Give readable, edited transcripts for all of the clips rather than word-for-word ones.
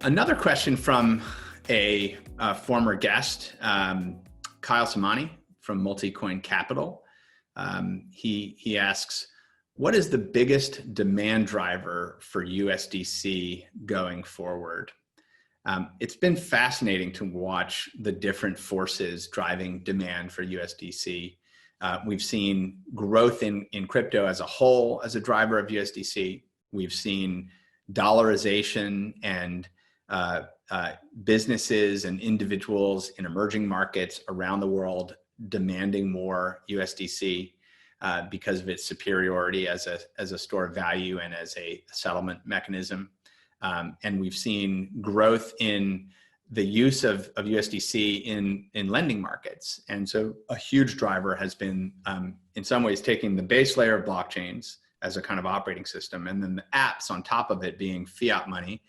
Another question from a former guest, Kyle Samani from Multicoin Capital. He asks, what is the biggest demand driver for USDC going forward? It's been fascinating to watch the different forces driving demand for USDC. We've seen growth in crypto as a whole as a driver of USDC. We've seen dollarization and businesses and individuals in emerging markets around the world demanding more USDC because of its superiority as a store of value and as a settlement mechanism. And we've seen growth in the use of USDC in lending markets. And so a huge driver has been, in some ways, taking the base layer of blockchains as a kind of operating system, and then the apps on top of it being fiat money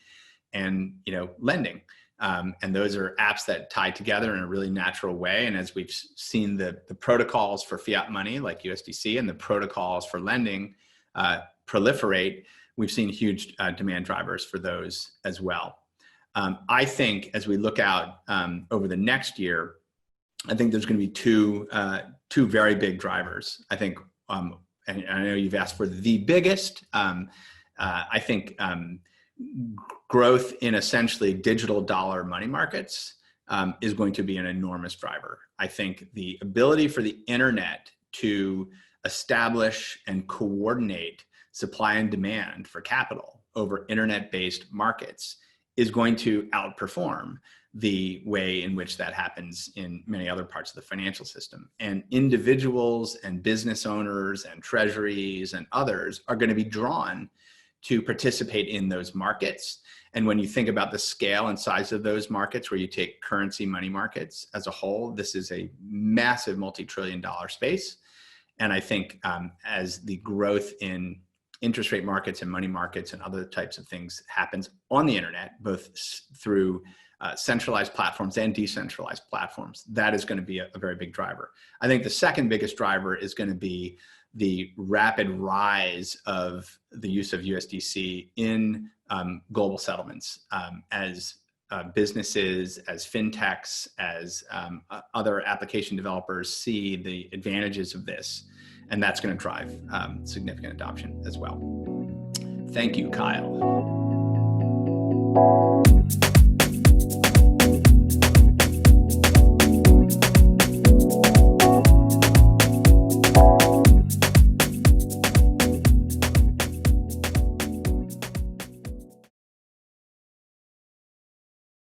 and lending. And those are apps that tie together in a really natural way. And as we've seen the protocols for fiat money like USDC and the protocols for lending proliferate, we've seen huge demand drivers for those as well. I think as we look out over the next year, I think there's going to be two very big drivers. I think, and I know you've asked for the biggest, I think growth in essentially digital dollar money markets is going to be an enormous driver. I think the ability for the internet to establish and coordinate supply and demand for capital over internet-based markets is going to outperform the way in which that happens in many other parts of the financial system. And individuals and business owners and treasuries and others are going to be drawn to participate in those markets. And when you think about the scale and size of those markets, where you take currency money markets as a whole, this is a massive multi-trillion-dollar space. And I think as the growth in interest rate markets and money markets and other types of things happens on the internet, both through centralized platforms and decentralized platforms, that is going to be a very big driver. I think the second biggest driver is going to be the rapid rise of the use of USDC in global settlements as businesses, as fintechs, as other application developers see the advantages of this. And that's going to drive significant adoption as well. Thank you, Kyle.